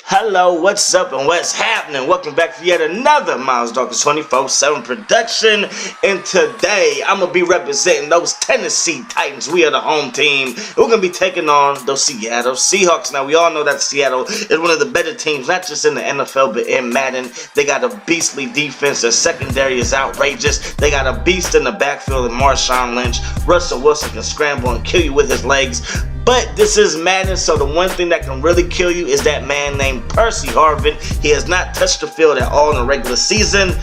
Hello, what's up and what's happening? Welcome back to yet another Miles Dawkins 24/7 production. And today, I'm going to be representing those Tennessee Titans. We are the home team. We're going to be taking on those Seattle Seahawks. Now, we all know that Seattle is one of the better teams, not just in the NFL, but in Madden. They got a beastly defense. Their secondary is outrageous. They got a beast in the backfield in Marshawn Lynch. Russell Wilson can scramble and kill you with his legs. But this is Madden, so the one thing that can really kill you is that man named Percy Harvin. He has not touched the field at all in the regular season,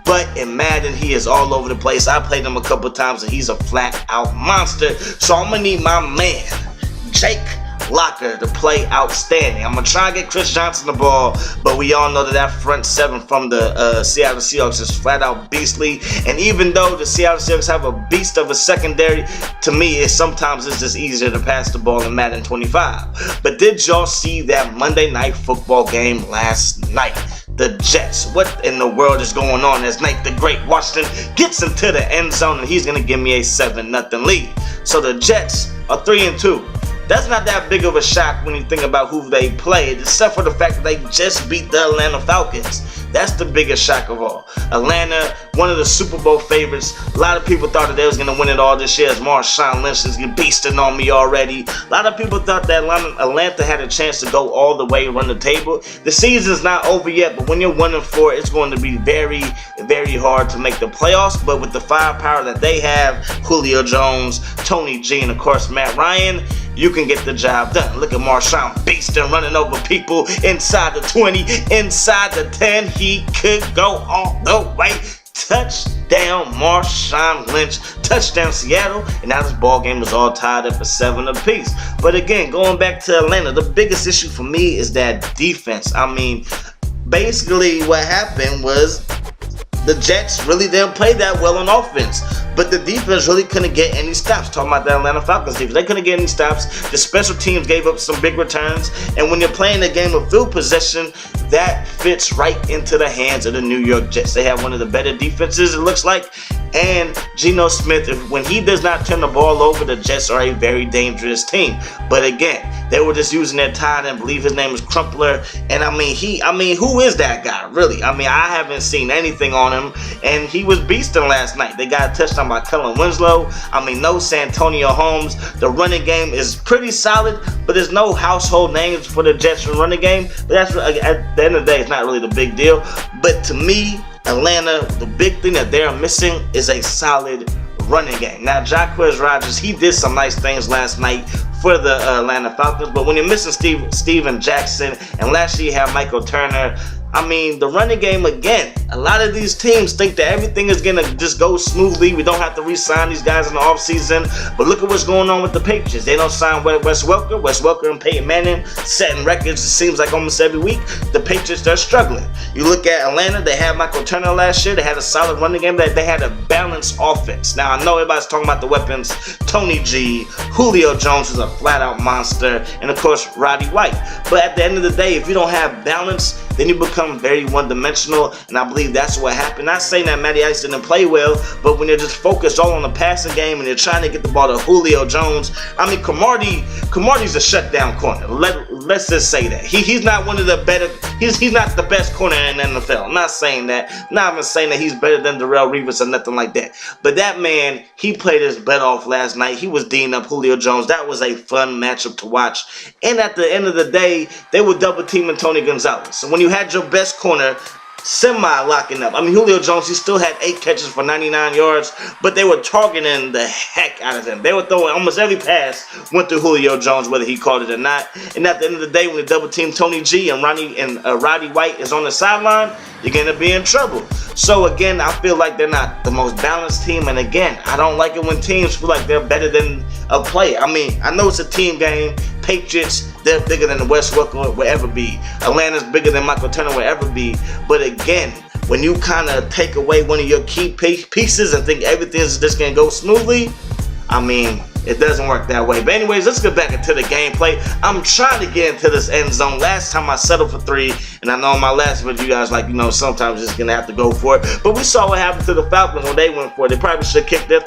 but in Madden, he is all over the place. I played him a couple times, and he's a flat-out monster. So I'm going to need my man, Jacquizz Rodgers, to play outstanding. I'm going to try and get Chris Johnson the ball, but we all know that front seven from the Seattle Seahawks is flat out beastly. And even though the Seattle Seahawks have a beast of a secondary, to me, sometimes it's just easier to pass the ball in Madden 25. But did y'all see that Monday Night Football game last night? The Jets. What in the world is going on as Nate the Great Washington gets into the end zone and he's going to give me a 7-0 lead. So the Jets are 3-2. That's not that big of a shock when you think about who they played, except for the fact that they just beat the Atlanta Falcons. That's the biggest shock of all. Atlanta, one of the Super Bowl favorites. A lot of people thought that they was going to win it all this year as Marshawn Lynch is beasting on me already. A lot of people thought that Atlanta had a chance to go all the way and run the table. The season's not over yet, but when you're 1-4, it's going to be very, very hard to make the playoffs. But with the firepower that they have, Julio Jones, Tony G, and of course Matt Ryan, you can get the job done. Look at Marshawn beasting, running over people inside the 20, inside the 10. He could go all the way. Touchdown, Marshawn Lynch. Touchdown, Seattle. And now this ball game is all tied up at 7 apiece. But again, going back to Atlanta, the biggest issue for me is that defense. I mean, basically what happened was the Jets really didn't play that well on offense, but the defense really couldn't get any stops. Talking about the Atlanta Falcons defense, they couldn't get any stops. The special teams gave up some big returns, and when you're playing a game of field possession, that fits right into the hands of the New York Jets. They have one of the better defenses, it looks like, and Geno Smith, when he does not turn the ball over, the Jets are a very dangerous team. But again, they were just using their tight end. I believe his name is Crumpler, and I mean, who is that guy, really? I mean, I haven't seen anything on him, and he was beasting last night. They got a touchdown by Kellen Winslow. I mean, no Santonio Holmes. The running game is pretty solid, but there's no household names for the Jets running game. But that's, at the end of the day, it's not really the big deal. But to me, Atlanta, the big thing that they're missing is a solid running game. Now, Jacquizz Rodgers, he did some nice things last night for the Atlanta Falcons, but when you're missing Steven Jackson, and last year you have Michael Turner, I mean, the running game, again, a lot of these teams think that everything is going to just go smoothly. We don't have to re-sign these guys in the offseason. But look at what's going on with the Patriots. They don't sign Wes Welker. Wes Welker and Peyton Manning setting records, it seems like almost every week. The Patriots, they're struggling. You look at Atlanta, they had Michael Turner last year. They had a solid running game. They had a balanced offense. Now, I know everybody's talking about the weapons. Tony G, Julio Jones is a flat-out monster, and, of course, Roddy White. But at the end of the day, if you don't have balance, then you become very one-dimensional, and I believe that's what happened. Not saying that Matty Ice didn't play well, but when you're just focused all on the passing game and you're trying to get the ball to Julio Jones, I mean, Cromartie's a shutdown corner. Let's just say that. He's not one of the better, he's not the best corner in the NFL. I'm not saying that. I'm not even saying that he's better than Darrelle Revis or nothing like that. But that man, he played his butt off last night. He was D'ing up Julio Jones. That was a fun matchup to watch. And at the end of the day, they were double-teaming Tony Gonzalez. So when you had your best corner semi-locking up. I mean, Julio Jones, he still had 8 catches for 99 yards, but they were targeting the heck out of him. They were throwing almost every pass went through Julio Jones, whether he caught it or not. And at the end of the day, when the double team Tony G and Roddy White is on the sideline, you're going to be in trouble. So again, I feel like they're not the most balanced team. And again, I don't like it when teams feel like they're better than a player. I mean, I know it's a team game. Patriots, they're bigger than the West Welker will ever be. Atlanta's bigger than Michael Turner will ever be. But again, when you kind of take away one of your key pieces and think everything's just going to go smoothly, I mean, it doesn't work that way. But anyways, let's get back into the gameplay. I'm trying to get into this end zone. Last time I settled for 3, and I know in my last video, you guys, like, you know, sometimes you're just going to have to go for it. But we saw what happened to the Falcons when they went for it. They probably should have kicked their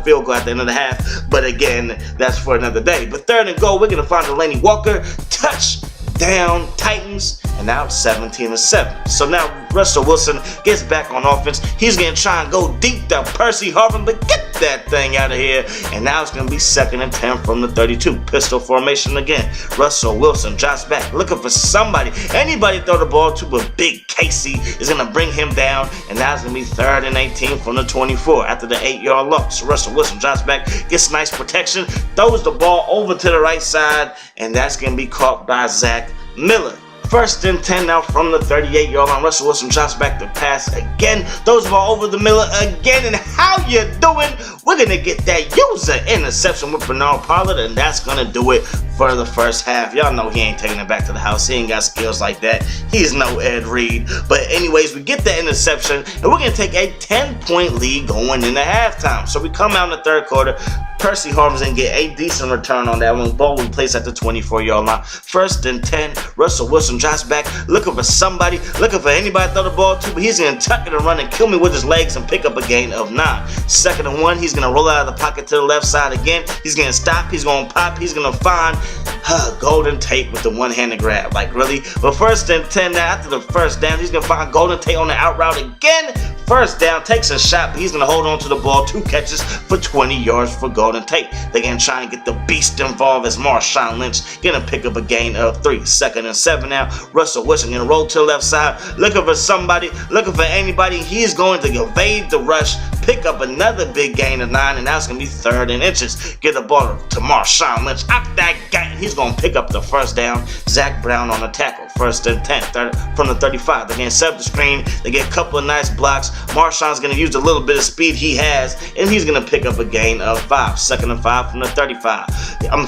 field goal at the end of the half. But again, that's for another day. But 3rd and goal, we're going to find Delanie Walker. Touchdown. down Titans, and now it's 17-7. So now Russell Wilson gets back on offense. He's going to try and go deep to Percy Harvin, but get that thing out of here. And now it's going to be 2nd and 10 from the 32. Pistol formation again. Russell Wilson drops back, looking for somebody. Anybody throw the ball to, but Big Casey is going to bring him down. And now it's going to be 3rd and 18 from the 24 after the 8-yard loss. So Russell Wilson drops back, gets nice protection, throws the ball over to the right side, and that's going to be caught by Zach Miller. 1st and 10 now from the 38-yard line. Russell Wilson drops back to pass again. Throws the ball over the Miller again. And how you doing? We're going to get that user interception with Bernard Pollard, and that's going to do it for the first half. Y'all know he ain't taking it back to the house. He ain't got skills like that. He's no Ed Reed. But anyways, we get the interception, and we're going to take a 10-point lead going into halftime. So we come out in the 3rd quarter. Percy Harvin's going to get a decent return on that one. Ball we place at the 24-yard line. 1st and 10. Russell Wilson drops back, looking for somebody, looking for anybody to throw the ball to, but he's going to tuck it and run and kill me with his legs and pick up a gain of 9. 2nd and 1. He's going to roll out of the pocket to the left side again. He's going to stop. He's going to pop. He's going to find Golden Tate with the one-handed grab. Like, really? But 1st and 10 now, after the 1st down, he's going to find Golden Tate on the out route again. 1st down, takes a shot, but he's going to hold on to the ball. 2 catches for 20 yards for Golden Tate. They're going to try and get the beast involved as Marshawn Lynch going to pick up a gain of 3. 2nd and 7 now. Russell Wilson going to roll to the left side, looking for somebody, looking for anybody. He's going to evade the rush, pick up another big gain of 9, and now it's going to be 3rd and inches. Get the ball to Marshawn Lynch. Out that guy. He's going to pick up the 1st down. Zach Brown on the tackle. 1st and 10 from the 35. They're going to set up the screen. They get a couple of nice blocks. Marshawn's going to use the little bit of speed he has, and he's going to pick up a gain of 5. 2nd and 5 from the 35.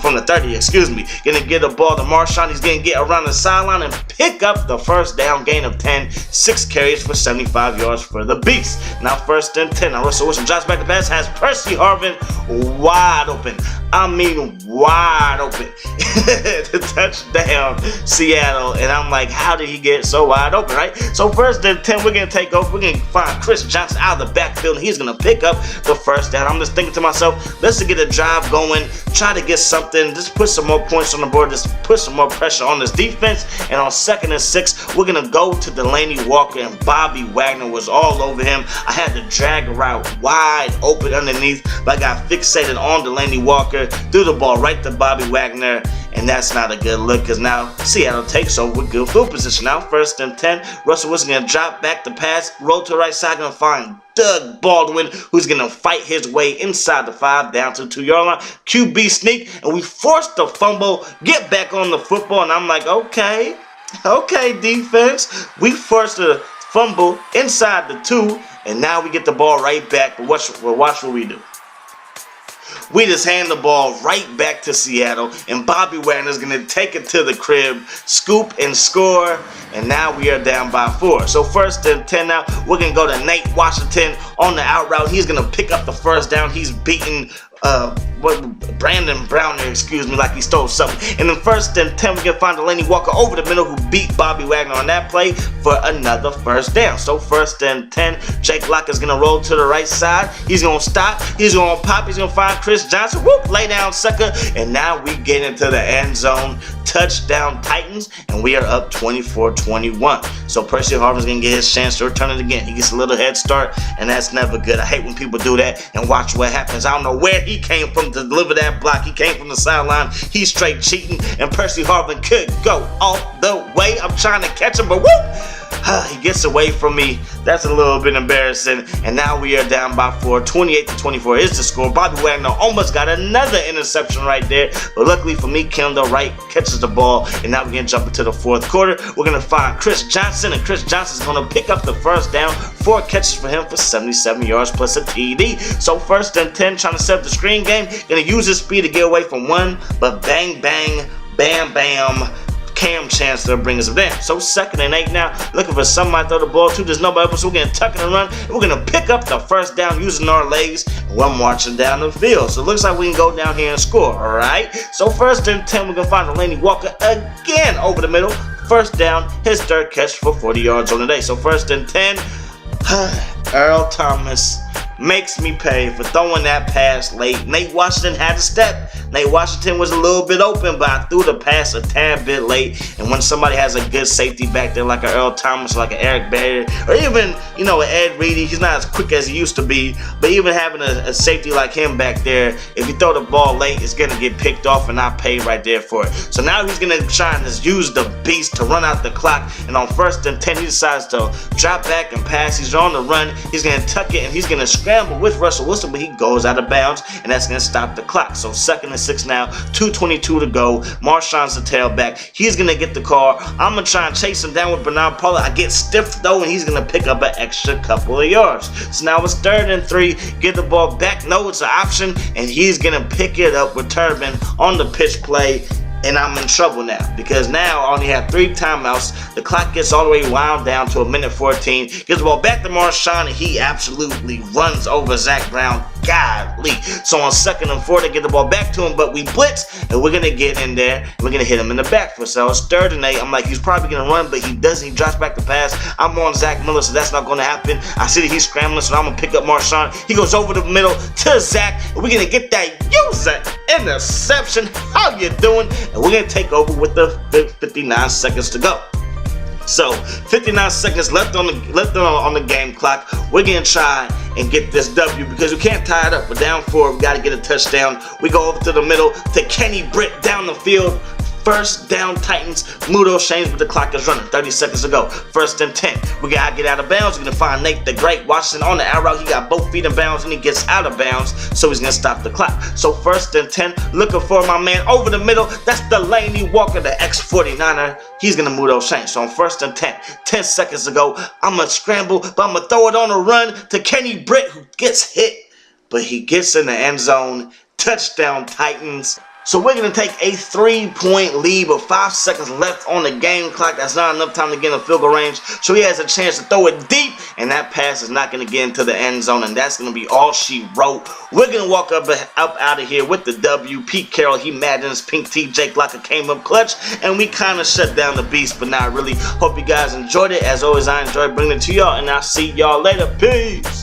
From the 30, excuse me. Going to get the ball to Marshawn. He's going to get around the sideline and pick up the 1st down gain of 10. 6 carries for 75 yards for the Beast. Now 1st and 10. Now Russell Wilson drops back the pass, has Percy Harvin wide open. I mean wide open. The touchdown Seattle. And I'm like, how did he get so wide open, right? So 1st and 10, we're going to take over. We're going to find Chris Johnson out of the backfield, and he's going to pick up the 1st down. I'm just thinking to myself, let's get a drive going, try to get something, just put some more points on the board, just put some more pressure on this defense. And on 2nd and 6, we're going to go to Delanie Walker, and Bobby Wagner was all over him. I had to drag a route wide open underneath, but I got fixated on Delanie Walker, threw the ball right to Bobby Wagner, and that's not a good look because now Seattle takes over with good field position. Now 1st and 10, Russell Wilson going to drop back the pass, roll to the right side, going to find Doug Baldwin, who's going to fight his way inside the 5 down to the 2-yard line. QB sneak, and we forced the fumble, get back on the football, and I'm like, okay, defense. We forced the fumble inside the 2, and now we get the ball right back. But watch what we do. We just hand the ball right back to Seattle, and Bobby Wagner's going to take it to the crib, scoop and score, and now we are down by 4. So 1st and 10 now, we're going to go to Nate Washington on the out route. He's going to pick up the 1st down. He's beating Brandon Browner, like he stole something. And then 1st and 10, we can find Delanie Walker over the middle, who beat Bobby Wagner on that play for another 1st down. So 1st and 10, Jake Lock is going to roll to the right side. He's going to stop. He's going to pop. He's going to find Chris Johnson. Whoop, lay down, sucker. And now we get into the end zone. Touchdown Titans, and we are up 24-21. So Percy Harvin's going to get his chance to return it again. He gets a little head start, and that's never good. I hate when people do that, and watch what happens. I don't know where he came from to deliver that block. He came from the sideline. He's straight cheating, and Percy Harvin could go all the way. I'm trying to catch him, but whoop! He gets away from me. That's a little bit embarrassing. And now we are down by 4. 28-24 is the score. Bobby Wagner almost got another interception right there. But luckily for me, Kendall Wright catches the ball. And now we're going to jump into the 4th quarter. We're going to find Chris Johnson. And Chris Johnson's going to pick up the 1st down. 4 catches for him for 77 yards plus a TD. So 1st and 10, trying to set up the screen game. Going to use his speed to get away from one. But bang, bang, bam, bam. Cam Chancellor brings us down. So 2nd and 8 now, looking for somebody to throw the ball to. There's nobody else, so we're going to tuck it and run. And we're going to pick up the 1st down using our legs, and we're marching down the field. So it looks like we can go down here and score, all right? So 1st and 10, we're going to find Delanie Walker again over the middle. 1st down, his 3rd catch for 40 yards on the day. So 1st and 10, Earl Thomas makes me pay for throwing that pass late. Nate Washington had to step. Nate Washington was a little bit open, but I threw the pass a tad bit late. And when somebody has a good safety back there like an Earl Thomas, like an Eric Berry, or even, you know, an Ed Reedy, he's not as quick as he used to be, but even having a safety like him back there, if you throw the ball late, it's going to get picked off and not paid right there for it. So now he's going to try and just use the beast to run out the clock, and on 1st and 10, he decides to drop back and pass. He's on the run, he's going to tuck it, and he's going to scramble with Russell Wilson, but he goes out of bounds, and that's going to stop the clock. So 2nd and 6 now, 2:22 to go. Marshawn's the tailback. He's going to get the car. I'm going to try and chase him down with Bernard Pollard. I get stiff though, and he's going to pick up an extra couple of yards. So now it's 3rd and 3. Get the ball back. No, it's an option, and he's going to pick it up with Turbin on the pitch play. And I'm in trouble now because now I only have 3 timeouts. The clock gets all the way wound down to 1:14. Gets the ball back to Marshawn, and he absolutely runs over Zach Brown. Godly. So on 2nd and 4, they get the ball back to him, but we blitz, and we're going to get in there, and we're going to hit him in the backfield. So it's 3rd and 8. I'm like, he's probably going to run, but he doesn't. He drops back the pass. I'm on Zach Miller, so that's not going to happen. I see that he's scrambling, so I'm going to pick up Marshawn. He goes over the middle to Zach, and we're going to get that user interception. How you doing? And we're going to take over with the 59 seconds to go. So 59 seconds left on the game clock. We're gonna try and get this W because we can't tie it up. We're down 4. We got to get a touchdown. We go over to the middle to Kenny Britt down the field. 1st down Titans. Mudo Shames, but the clock is running. 30 seconds to go. 1st and 10. We gotta get out of bounds. We're gonna find Nate the Great Washington on the arrow. He got both feet in bounds and he gets out of bounds, so he's gonna stop the clock. So 1st and 10. Looking for my man over the middle. That's Delanie Walker, the ex-49er. He's gonna Mudo Shames. So on 1st and 10. 10 seconds to go. I'm gonna scramble, but I'm gonna throw it on a run to Kenny Britt, who gets hit, but he gets in the end zone. Touchdown Titans. So we're going to take a 3-point lead with 5 seconds left on the game clock. That's not enough time to get in field goal range. So he has a chance to throw it deep, and that pass is not going to get into the end zone, and that's going to be all she wrote. We're going to walk up out of here with the W. Pete Carroll, he Madden's Pink T. Jake Locker came up clutch, and we kind of shut down the beast, but now I really hope you guys enjoyed it. As always, I enjoyed bringing it to y'all, and I'll see y'all later. Peace.